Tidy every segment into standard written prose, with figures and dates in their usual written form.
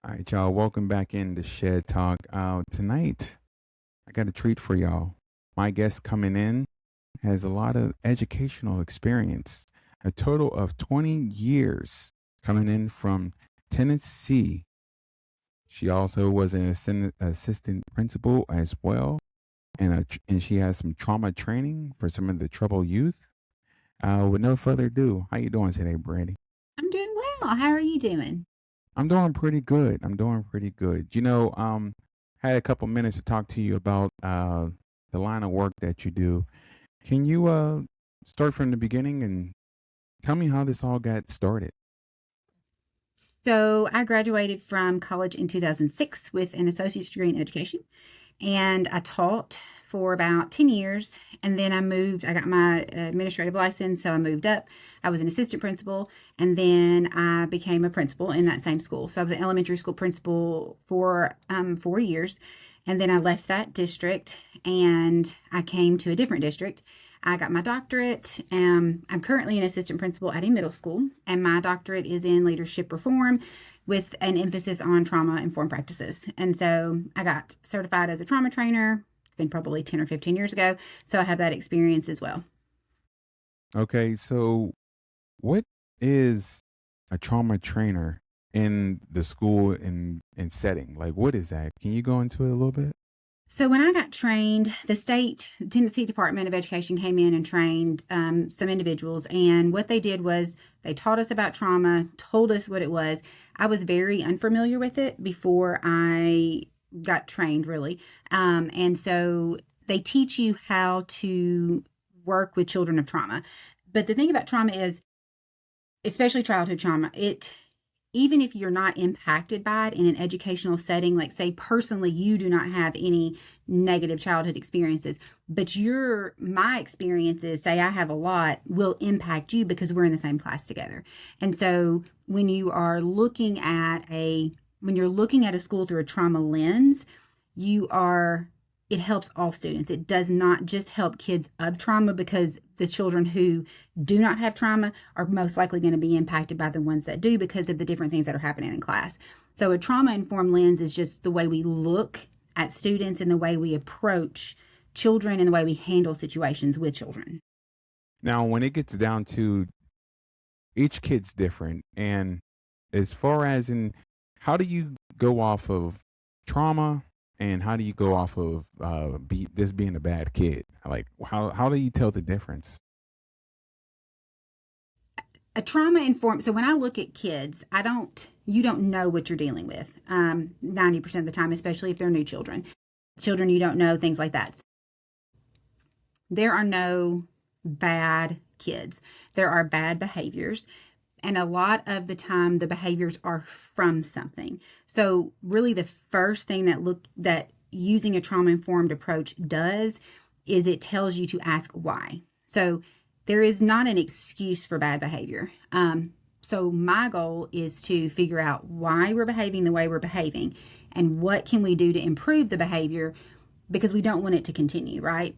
All right, y'all. Welcome back into Shed Talk. Tonight, I got a treat for y'all. My guest coming in has a lot of educational experience, a total of 20 years coming in from Tennessee. She also was an assistant principal as well, and she has some trauma training for some of the troubled youth. With no further ado, how you doing today, Brandy? I'm doing well. How are you doing? I'm doing pretty good. I'm doing pretty good. Had a couple minutes to talk to you about the line of work that you do. Can you start from the beginning and tell me how this all got started? So, I graduated from college in 2006 with an associate's degree in education, and I taught for about 10 years. And then I got my administrative license, so I moved up. I was an assistant principal, and then I became a principal in that same school. So, I was an elementary school principal for 4 years. And then I left that district and I came to a different district. I got my doctorate. I'm currently an assistant principal at a middle school, and my doctorate is in leadership reform with an emphasis on trauma informed practices. And so I got certified as a trauma trainer. It's been probably 10 or 15 years ago. So I have that experience as well. Okay, so what is a trauma trainer in the school and setting? Like, what is that? Can you go into it a little bit? So when I got trained, the state Tennessee Department of Education came in and trained some individuals, and what they did was they taught us about trauma, told us what it was. I was very unfamiliar with it before I got trained, really, and so they teach you how to work with children of trauma. But the thing about trauma is, especially childhood trauma, it even if you're not impacted by it in an educational setting, like say personally you do not have any negative childhood experiences, but my experiences, say I have a lot, will impact you because we're in the same class together. And so when you're looking at a school through a trauma lens, you are it helps all students. It does not just help kids of trauma, because the children who do not have trauma are most likely going to be impacted by the ones that do because of the different things that are happening in class. So a trauma informed lens is just the way we look at students and the way we approach children and the way we handle situations with children. Now, when it gets down to each kid's different, and as far as in how do you go off of trauma and how do you go off of this being a bad kid? Like, how do you tell the difference? A trauma informed, so when I look at kids, you don't know what you're dealing with 90% of the time, especially if they're new children you don't know, things like that. There are no bad kids. There are bad behaviors. And a lot of the time the behaviors are from something. So really the first thing that using a trauma informed approach does is it tells you to ask why. So there is not an excuse for bad behavior. So my goal is to figure out why we're behaving the way we're behaving and what can we do to improve the behavior, because we don't want it to continue, right?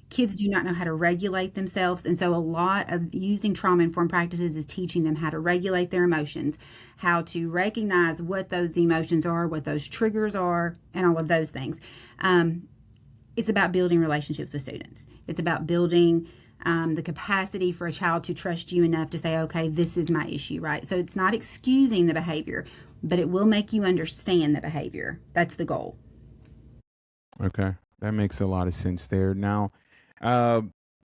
Kids do not know how to regulate themselves. And so a lot of using trauma informed practices is teaching them how to regulate their emotions, how to recognize what those emotions are, what those triggers are, and all of those things. It's about building relationships with students. It's about building the capacity for a child to trust you enough to say, okay, this is my issue, right? So it's not excusing the behavior, but it will make you understand the behavior. That's the goal. Okay, that makes a lot of sense there. Now, uh,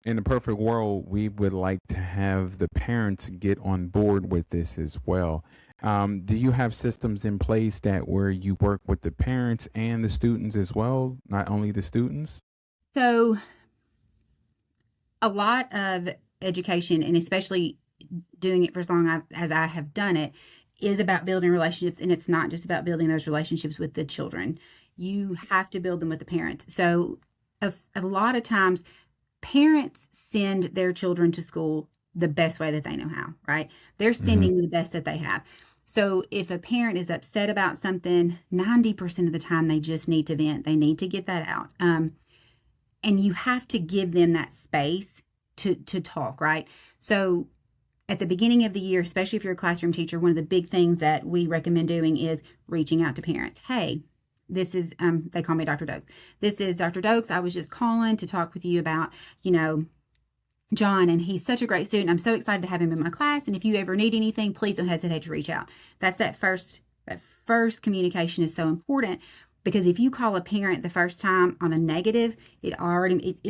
in the perfect world, we would like to have the parents get on board with this as well. Do you have systems in place that where you work with the parents and the students as well, not only the students? So a lot of education, and especially doing it for as long as I have done it, is about building relationships. And it's not just about building those relationships with the children. You have to build them with the parents. So a lot of times parents send their children to school the best way that they know how, right? They're Hmm. sending the best that they have. So if a parent is upset about something, 90% of the time they just need to vent. They need to get that out. And you have to give them that space to talk, right? So at the beginning of the year, especially if you're a classroom teacher, one of the big things that we recommend doing is reaching out to parents. Hey, this is, they call me Dr. Dokes. This is Dr. Dokes. I was just calling to talk with you about, John, and he's such a great student. I'm so excited to have him in my class. And if you ever need anything, please don't hesitate to reach out. That's that first communication is so important, because if you call a parent the first time on a negative, it's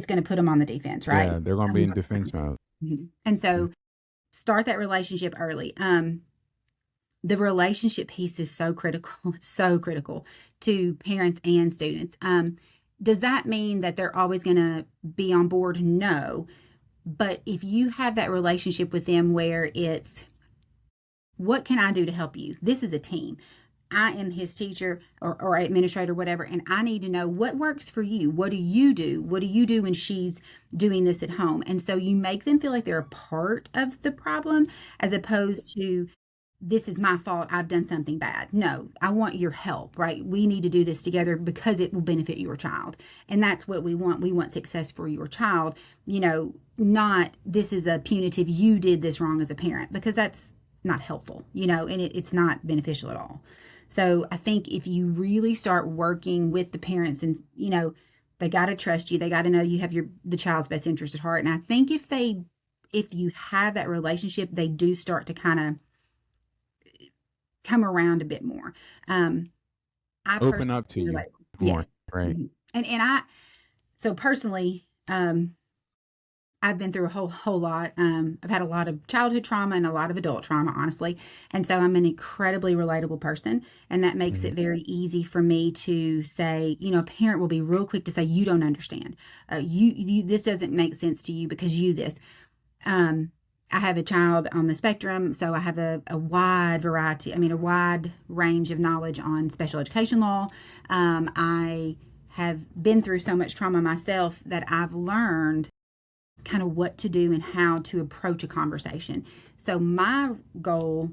going to put them on the defense, right? Yeah, they're going to be in defense mode. Mm-hmm. And so start that relationship early. The relationship piece is so critical. It's so critical to parents and students. Does that mean that they're always going to be on board? No. But if you have that relationship with them where it's, what can I do to help you? This is a team. I am his teacher or administrator, whatever, and I need to know what works for you. What do you do? What do you do when she's doing this at home? And so you make them feel like they're a part of the problem, as opposed to, this is my fault, I've done something bad. No, I want your help, right? We need to do this together because it will benefit your child. And that's what we want. We want success for your child, not this is a punitive, you did this wrong as a parent, because that's not helpful, and it's not beneficial at all. So I think if you really start working with the parents, and, they got to trust you, they got to know you have the child's best interest at heart. And I think if you have that relationship, they do start to kind of come around a bit more. I open up to you more. Yes. Right. And so personally, I've been through a whole lot. I've had a lot of childhood trauma and a lot of adult trauma, honestly. And so I'm an incredibly relatable person. And that makes it very easy for me to say, a parent will be real quick to say, you don't understand. You this doesn't make sense to you because you this. I have a child on the spectrum, so I have a wide range of knowledge on special education law. I have been through so much trauma myself that I've learned kind of what to do and how to approach a conversation. So my goal,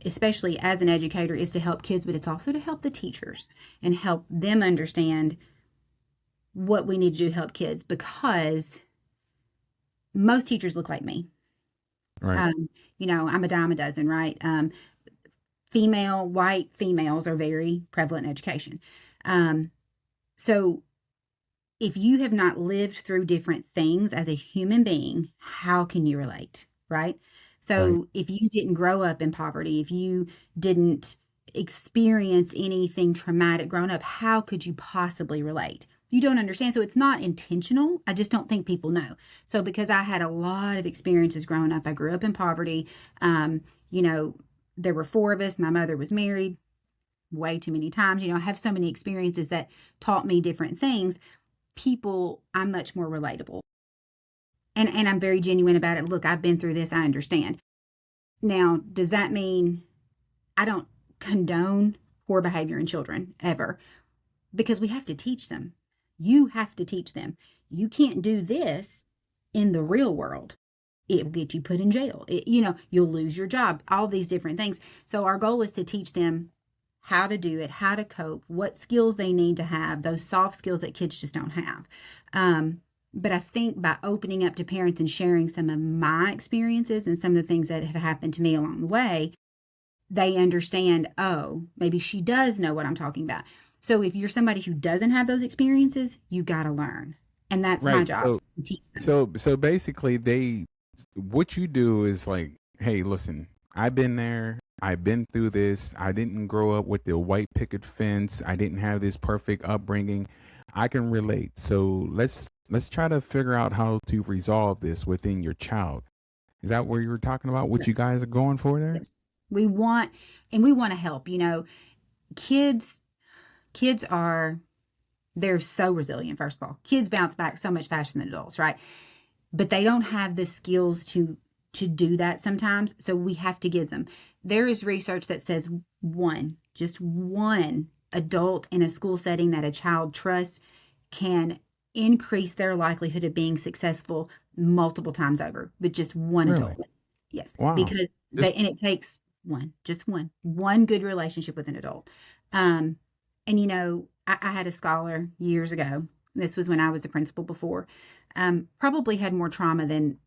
especially as an educator, is to help kids, but it's also to help the teachers and help them understand what we need to do to help kids, because most teachers look like me. Right. I'm a dime a dozen, right? White females are very prevalent in education. So if you have not lived through different things as a human being, how can you relate, right? So if you didn't grow up in poverty, if you didn't experience anything traumatic growing up, how could you possibly relate? You don't understand. So it's not intentional. I just don't think people know. So because I had a lot of experiences growing up, I grew up in poverty. There were 4 of us. My mother was married way too many times. I have so many experiences that taught me different things. I'm much more relatable. And I'm very genuine about it. Look, I've been through this. I understand. Now, does that mean I don't condone poor behavior in children ever? Because we have to teach them. You have to teach them. You can't do this in the real world. It will get you put in jail. You'll lose your job, all these different things. So our goal is to teach them how to do it, how to cope, what skills they need to have, those soft skills that kids just don't have. But I think by opening up to parents and sharing some of my experiences and some of the things that have happened to me along the way, they understand, oh, maybe she does know what I'm talking about. So if you're somebody who doesn't have those experiences, you got to learn. And that's my job. So basically what you do is like, hey, listen, I've been there. I've been through this. I didn't grow up with the white picket fence. I didn't have this perfect upbringing. I can relate. So let's try to figure out how to resolve this within your child. Is that what you were talking about? What you guys are going for there? Yes. We want to help. Kids they're so resilient. First of all, kids bounce back so much faster than adults, right? But they don't have the skills to do that sometimes. So we have to give them. There is research that says just one adult in a school setting that a child trusts can increase their likelihood of being successful multiple times over with just one adult. Yes. Wow. Because and it takes one good relationship with an adult. I had a scholar years ago. This was when I was a principal before. Probably had more trauma than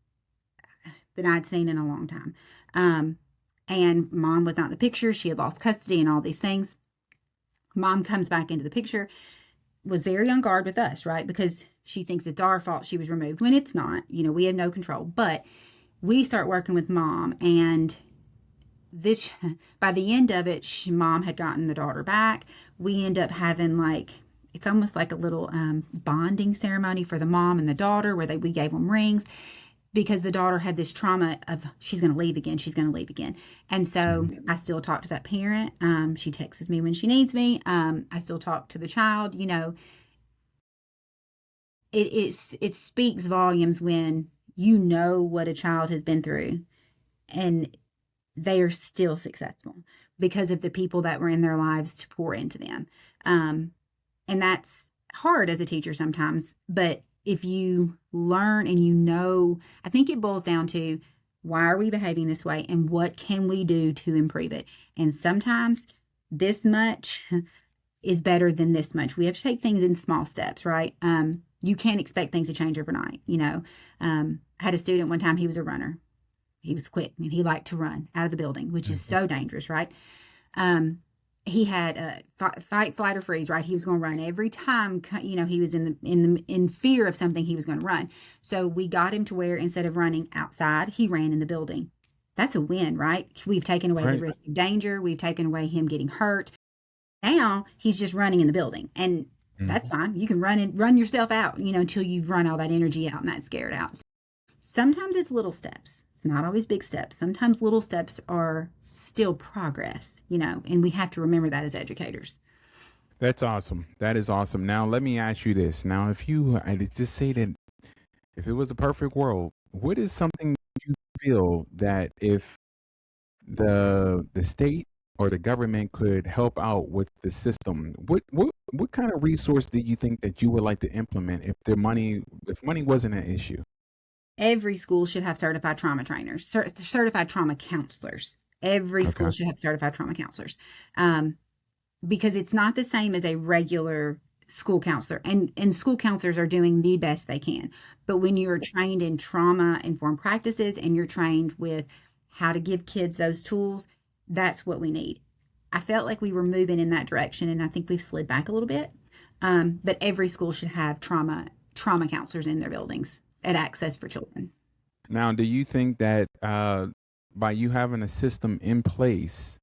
I'd seen in a long time. And mom was not in the picture. She had lost custody and all these things. Mom comes back into the picture, was very on guard with us, right? Because she thinks it's our fault she was removed when it's not. We have no control. But we start working with mom, and this by the end of it, mom had gotten the daughter back. We end up having it's almost like a little bonding ceremony for the mom and the daughter, where we gave them rings, because the daughter had this trauma of she's going to leave again, she's going to leave again. And so I still talk to that parent. She texts me when she needs me. I still talk to the child. It speaks volumes when what a child has been through, and they are still successful because of the people that were in their lives to pour into them. And that's hard as a teacher sometimes, but if you learn and I think it boils down to, why are we behaving this way and what can we do to improve it? And sometimes this much is better than this much. We have to take things in small steps, right? You can't expect things to change overnight. I had a student one time, he was a runner. He was quick and he liked to run out of the building, which is so dangerous, right? He had a fight, flight, or freeze, right? He was going to run every time. He was in fear of something. He was going to run. So we got him to where instead of running outside, he ran in the building. That's a win, right? We've taken away the risk of danger. We've taken away him getting hurt. Now he's just running in the building, and that's fine. You can run yourself out, until you've run all that energy out and that scared out. Sometimes it's little steps. It's not always big steps. Sometimes little steps are still progress, and we have to remember that as educators. That's awesome. That is awesome. Now, let me ask you this. Now, I just say that if it was a perfect world, what is something that you feel that if the state or the government could help out with the system, what kind of resource do you think that you would like to implement if money wasn't an issue? Every school should have certified trauma trainers, certified trauma counselors. Every school should have certified trauma counselors, because it's not the same as a regular school counselor. And school counselors are doing the best they can. But when you're trained in trauma-informed practices and you're trained with how to give kids those tools, that's what we need. I felt like we were moving in that direction, and I think we've slid back a little bit. But every school should have trauma counselors in their buildings at Access for Children. Now, do you think that by you having a system in place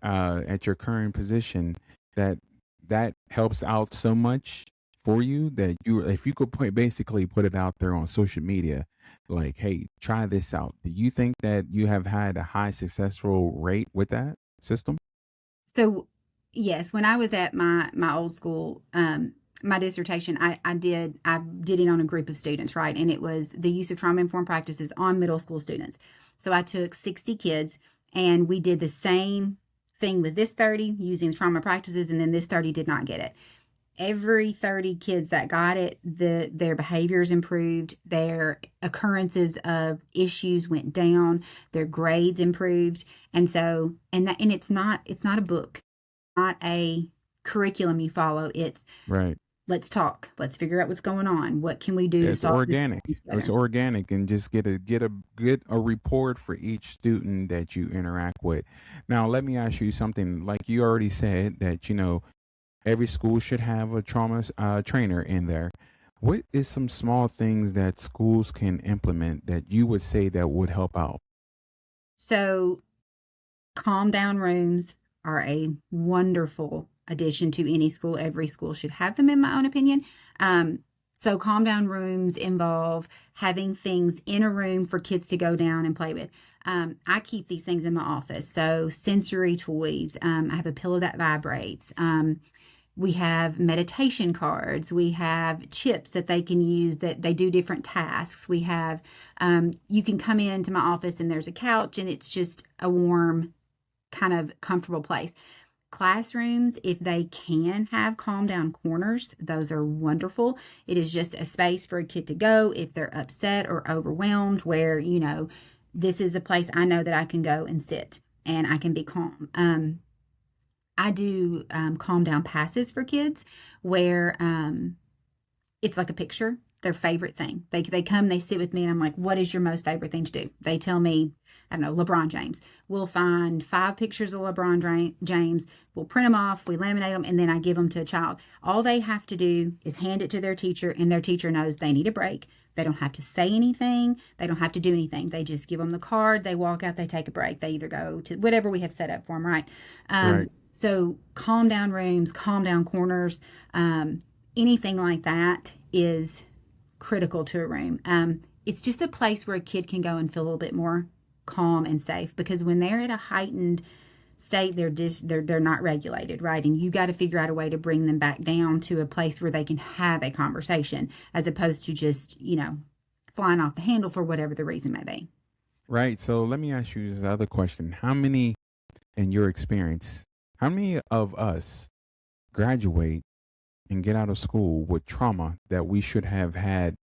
at your current position, that helps out so much for you that if you could basically put it out there on social media, like, hey, try this out. Do you think that you have had a high successful rate with that system? So, yes, when I was at my old school, my dissertation, I did it on a group of students, right? And it was the use of trauma-informed practices on middle school students. So I took 60 kids and we did the same thing with this 30 using trauma practices, and then this 30 did not get it. Every 30 kids that got it, their behaviors improved, their occurrences of issues went down, their grades improved. And so, and it's not a book, not a curriculum you follow. It's Right. let's talk. Let's figure out what's going on. What can we do to It's solve this organic. better? It's organic, and just get a report for each student that you interact with. Now, let me ask you something. Like you already said that every school should have a trauma trainer in there. What is some small things that schools can implement that you would say that would help out? So, calm down rooms are a wonderful addition to any school. Every school should have them, in my own opinion. So calm down rooms involve having things in a room for kids to go down and play with. I keep these things in my office. So sensory toys. I have a pillow that vibrates. We have meditation cards. We have chips that they can use that they do different tasks. We have, you can come into my office and there's a couch and it's just a warm, kind of comfortable place. Classrooms, if they can have calm down corners, those are wonderful. It is just a space for a kid to go if they're upset or overwhelmed, where, this is a place I know that I can go and sit and I can be calm. I do calm down passes for kids where it's like a picture. their favorite thing. They come, they sit with me, and I'm like, what is your most favorite thing to do? They tell me, I don't know, LeBron James. We'll find 5 pictures of LeBron James. We'll print them off, we laminate them, and then I give them to a child. All they have to do is hand it to their teacher, and their teacher knows they need a break. They don't have to say anything. They don't have to do anything. They just give them the card. They walk out. They take a break. They either go to whatever we have set up for them, right? Right. So calm down rooms, calm down corners, anything like that is critical to a room. It's just a place where a kid can go and feel a little bit more calm and safe, because when they're at a heightened state, they're not regulated, right? And you got to figure out a way to bring them back down to a place where they can have a conversation, as opposed to just, flying off the handle for whatever the reason may be. Right. So let me ask you this other question. How many, in your experience, how many of us graduate and get out of school with trauma that we should have had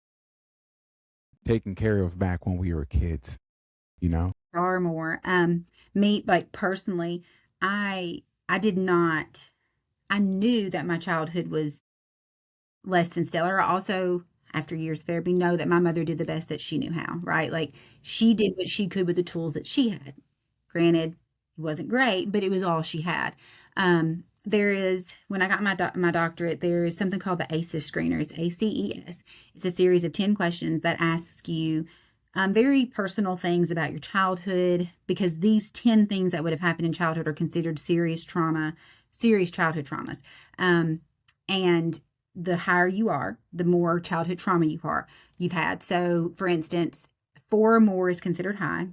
taken care of back when we were kids, you know? Far more. Me, like personally, I did not, I knew that my childhood was less than stellar. I also, after years of therapy, know that my mother did the best that she knew how, right? Like, she did what she could with the tools that she had. Granted, it wasn't great, but it was all she had. There is, when I got my doctorate, there is something called the ACEs screener. It's ACES. It's a series of 10 questions that asks you very personal things about your childhood, because these 10 things that would have happened in childhood are considered serious trauma, serious childhood traumas. And the higher you are, the more childhood trauma you've had. So, for instance, 4 or more is considered high.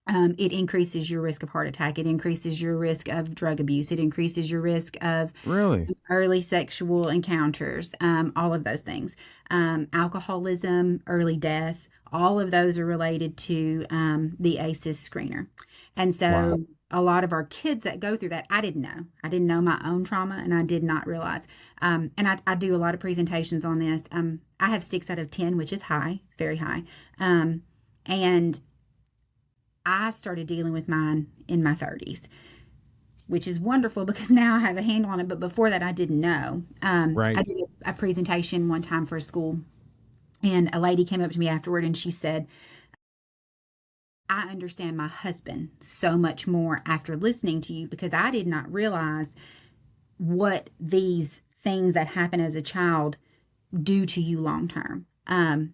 It increases your risk of heart attack. It increases your risk of drug abuse. It increases your risk of Really? early sexual encounters, all of those things. Alcoholism, early death, all of those are related to the ACEs screener. And Wow. so a lot of our kids that go through that, I didn't know. I didn't know my own trauma, and I did not realize. And I do a lot of presentations on this. I have 6 out of 10, which is high. It's very high. And I started dealing with mine in my 30s, which is wonderful because now I have a handle on it. But before that, I didn't know. I Right. did a presentation one time for a school, and a lady came up to me afterward and she said, I understand my husband so much more after listening to you, because I did not realize what these things that happen as a child do to you long term.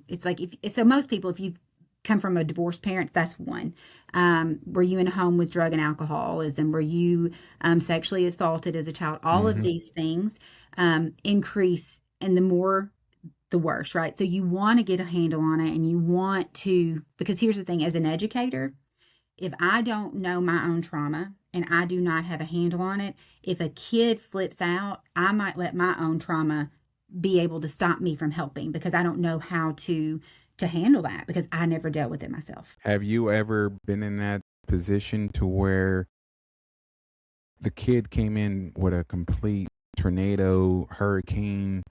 It's like, so most people, if you've come from a divorced parent, that's one. Were you in a home with drug and alcoholism? Were you sexually assaulted as a child? All of Hmm. these things increase, and the more, the worse, right? So you want to get a handle on it, and you want to, because here's the thing, as an educator, if I don't know my own trauma and I do not have a handle on it, if a kid flips out, I might let my own trauma be able to stop me from helping, because I don't know how to handle that, because I never dealt with it myself. Have you ever been in that position to where the kid came in with a complete tornado, hurricane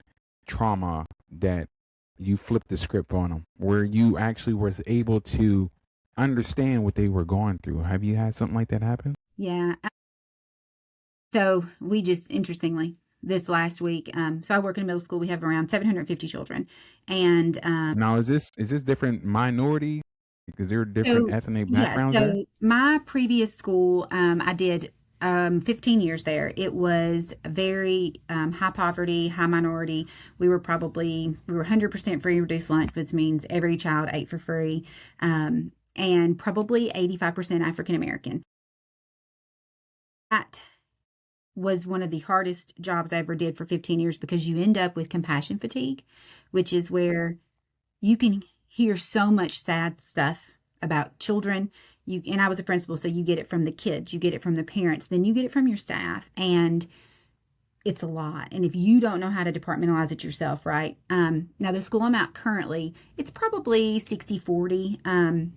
trauma that you flipped the script on them, where you actually was able to understand what they were going through? Have you had something like that happen? Yeah. So we just, interestingly, this last week, so I work in a middle school. We have around 750 children. And Now, is this different minority? Because there are different so, ethnic yeah, backgrounds there. so my previous school, I did 15 years there. It was very high poverty, high minority. We were 100% free reduced lunch, which means every child ate for free, and probably 85% African American. That was one of the hardest jobs I ever did for 15 years, because you end up with compassion fatigue, which is where you can hear so much sad stuff about children. And I was a principal, so you get it from the kids, you get it from the parents, then you get it from your staff, and it's a lot. And if you don't know how to departmentalize it yourself, right? Now the school I'm at currently, it's probably 60-40.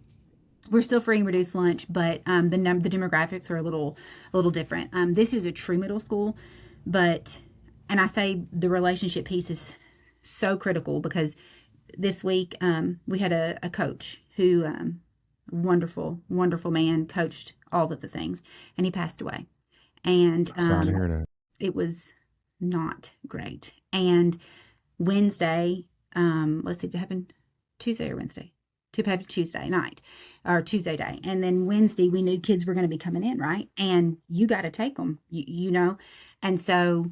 We're still free and reduced lunch, but the demographics are a little different. This is a true middle school, and I say the relationship piece is so critical, because this week we had a coach who, wonderful, wonderful man, coached all of the things, and he passed away. And Sorry to hear that. it was not great. And Wednesday, let's see, it happened Tuesday or Wednesday. To have Tuesday night or Tuesday day. And then Wednesday, we knew kids were going to be coming in, right? And you got to take them, you know? And so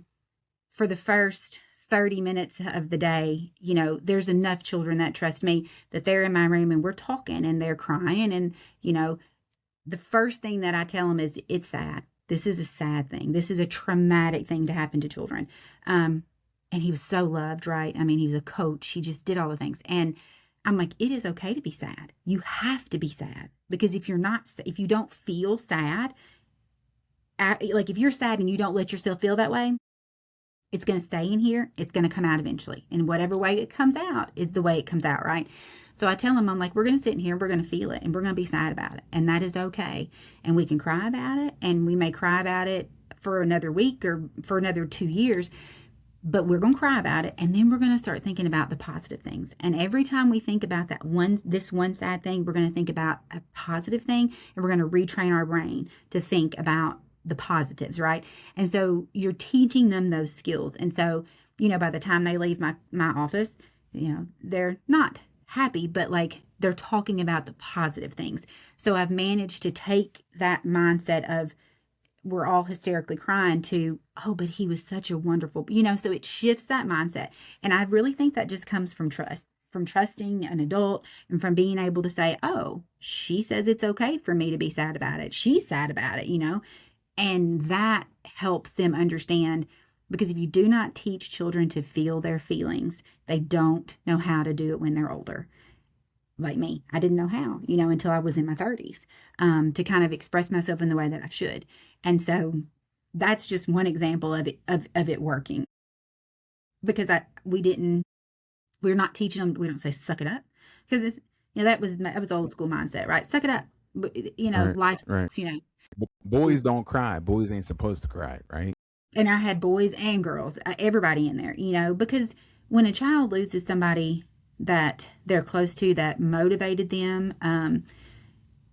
for the first 30 minutes of the day, you know, there's enough children that trust me that they're in my room and we're talking and they're crying. And, you know, the first thing that I tell them is it's sad. This is a sad thing. This is a traumatic thing to happen to children. And he was so loved, right? I mean, he was a coach. He just did all the things. And I'm like, it is okay to be sad. You have to be sad because if you don't feel sad, like if you're sad and you don't let yourself feel that way, it's going to stay in here. It's going to come out eventually. And whatever way it comes out is the way it comes out, right? So I tell them, I'm like, we're going to sit in here, we're going to feel it, and we're going to be sad about it. And that is okay. And we can cry about it, and we may cry about it for another week or for another 2 years, but we're going to cry about it. And then we're going to start thinking about the positive things. And every time we think about this one sad thing, we're going to think about a positive thing, and we're going to retrain our brain to think about the positives, right? And so you're teaching them those skills. And so, you know, by the time they leave my office, you know, they're not happy, but like they're talking about the positive things. So I've managed to take that mindset of we're all hysterically crying to, oh, but he was such a wonderful, you know, so it shifts that mindset. And I really think that just comes from trust, from trusting an adult and from being able to say, oh, she says it's okay for me to be sad about it. She's sad about it, you know. And that helps them understand, because if you do not teach children to feel their feelings, they don't know how to do it when they're older. Like me, I didn't know how, you know, until I was in my 30s, to kind of express myself in the way that I should. And so that's just one example of it working, because we're not teaching them. We don't say suck it up, because it's, you know, that was old school mindset, right? Suck it up, you know, Right, life, right. you know. Boys don't cry. Boys ain't supposed to cry, right? And I had boys and girls, everybody in there, you know, because when a child loses somebody that they're close to that motivated them,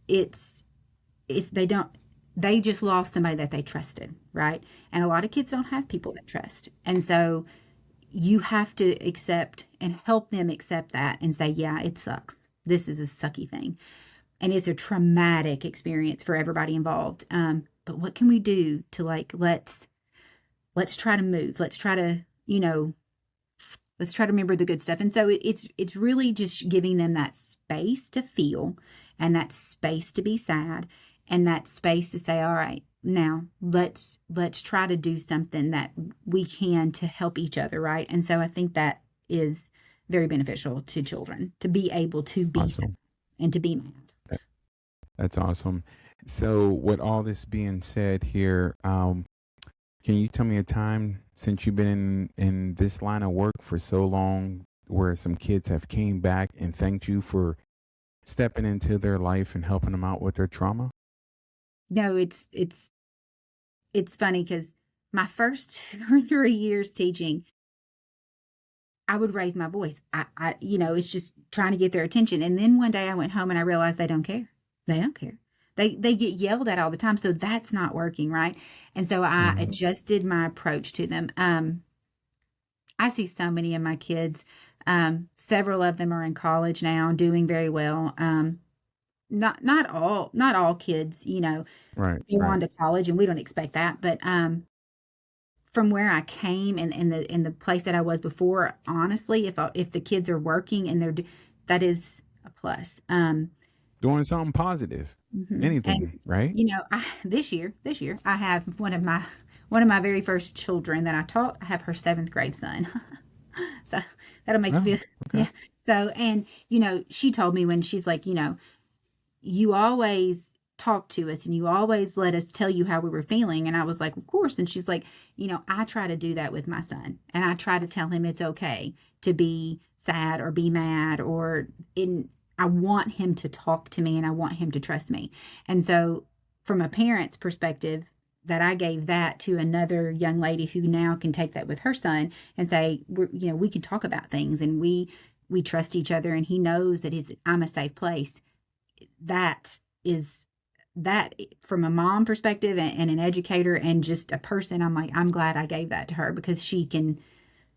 it's they just lost somebody that they trusted, right? And a lot of kids don't have people that trust. And so you have to accept and help them accept that and say, yeah, it sucks. This is a sucky thing. And it's a traumatic experience for everybody involved. But what can we do to, like, let's try to move. Let's try to, you know, let's try to remember the good stuff. And so it's really just giving them that space to feel, and that space to be sad, and that space to say, all right, now let's try to do something that we can to help each other, right? And so I think that is very beneficial to children, to be able to be sad Awesome. and to be mad. That's awesome. So, with all this being said here, can you tell me a time since you've been in this line of work for so long where some kids have came back and thanked you for stepping into their life and helping them out with their trauma? No, it's funny because my first 2 or 3 years teaching, I would raise my voice. You know, it's just trying to get their attention. And then one day I went home and I realized they don't care. They don't care. They get yelled at all the time. So that's not working, right? And so I Hmm. adjusted my approach to them. I see so many of my kids. Several of them are in college now, doing very well. Not all kids, you know, Right, go right. on to college, and we don't expect that. But from where I came and in the place that I was before, honestly, if the kids are working and that is a plus. Doing something positive. And Anything, right? you know, this year, I have one of my very first children that I taught. I have her 7th grade son, so that'll make you Oh, feel, okay. yeah. So, and you know, she told me when she's like, you know, you always talk to us and you always let us tell you how we were feeling. And I was like, of course. And she's like, you know, I try to do that with my son, and I try to tell him it's okay to be sad or be mad, or in, I want him to talk to me and I want him to trust me. And so from a parent's perspective, that I gave that to another young lady who now can take that with her son and say, you know, we can talk about things, and we trust each other, and he knows that I'm a safe place. That is that from a mom perspective, and an educator and just a person, I'm like, I'm glad I gave that to her, because she can,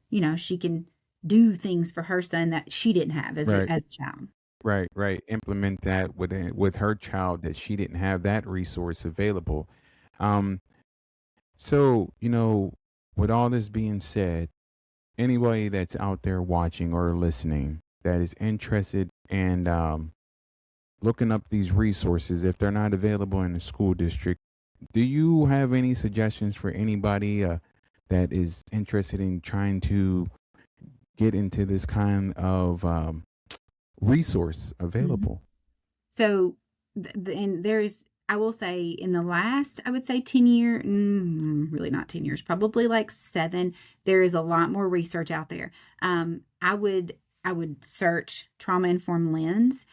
you know, she can do things for her son that she didn't have Right. as a child. Right, right. Implement that with her child that she didn't have that resource available. Um, so, with all this being said, anybody that's out there watching or listening that is interested in looking up these resources, if they're not available in the school district, do you have any suggestions for anybody that is interested in trying to get into this kind of resource Mhm. available? So, and there's, I will say, in the last, I would say 10 year, really not 10 years, probably like 7, there is a lot more research out there. I would search trauma informed lens.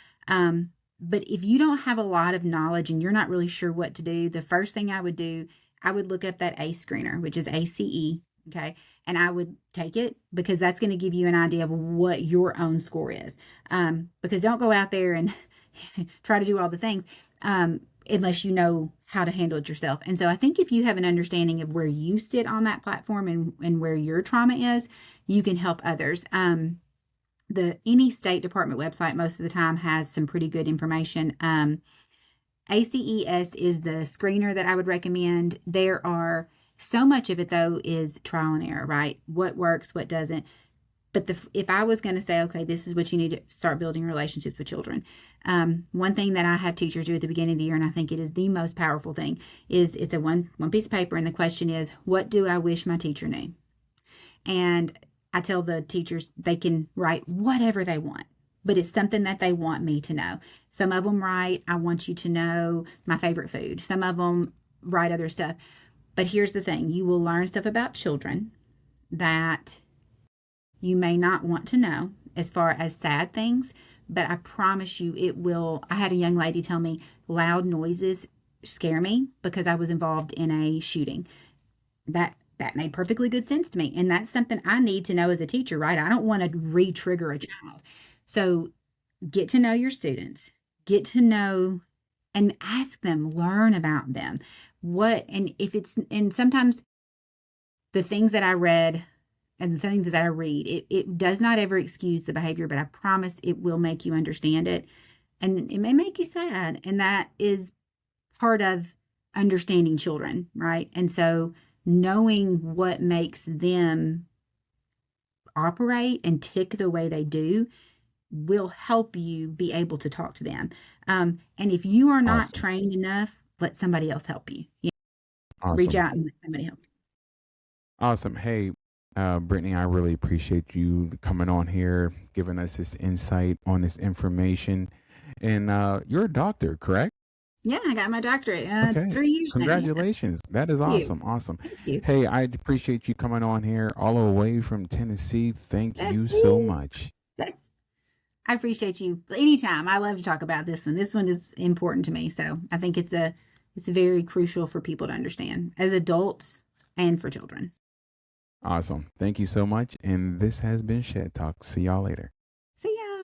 But if you don't have a lot of knowledge and you're not really sure what to do, the first thing I would do, I would look up that ACE screener, which is ACE. Okay. And I would take it because that's going to give you an idea of what your own score is. Because don't go out there and try to do all the things unless you know how to handle it yourself. And so I think if you have an understanding of where you sit on that platform and where your trauma is, you can help others. Any state department website most of the time has some pretty good information. ACES is the screener that I would recommend. There are so much of it though is trial and error, right? What works, what doesn't. But if I was going to say, okay, this is what you need to start building relationships with children. One thing that I have teachers do at the beginning of the year, and I think it is the most powerful thing, is it's a one piece of paper, and the question is, what do I wish my teacher knew? And I tell the teachers they can write whatever they want, but it's something that they want me to know. Some of them write, I want you to know my favorite food. Some of them write other stuff. But here's the thing, you will learn stuff about children that you may not want to know as far as sad things, but I promise you it will. I had a young lady tell me loud noises scare me because I was involved in a shooting. That made perfectly good sense to me. And that's something I need to know as a teacher, right? I don't want to re-trigger a child. So get to know your students, get to know and ask them, learn about them. And if it's, and sometimes the things that I read and the things that I read, it does not ever excuse the behavior, but I promise it will make you understand it. And it may make you sad. And that is part of understanding children, right? And so knowing what makes them operate and tick the way they do will help you be able to talk to them. And if you are not Awesome. trained enough, let somebody else help you. Reach Awesome. out and let somebody help. Awesome. Hey, Brittany, I really appreciate you coming on here, giving us this insight on this information. And you're a doctor, correct? Yeah, I got my doctorate. Okay. 3 years now. Yeah, Congratulations. That is thank you. awesome. Awesome. Thank you. Hey, I appreciate you coming on here all the way from Tennessee. Thank That's you so it. much. That's I appreciate you anytime. I love to talk about this one. This one is important to me, so I think it's very crucial for people to understand as adults and for children. Awesome. Thank you so much. And this has been Shed Talk. See y'all later.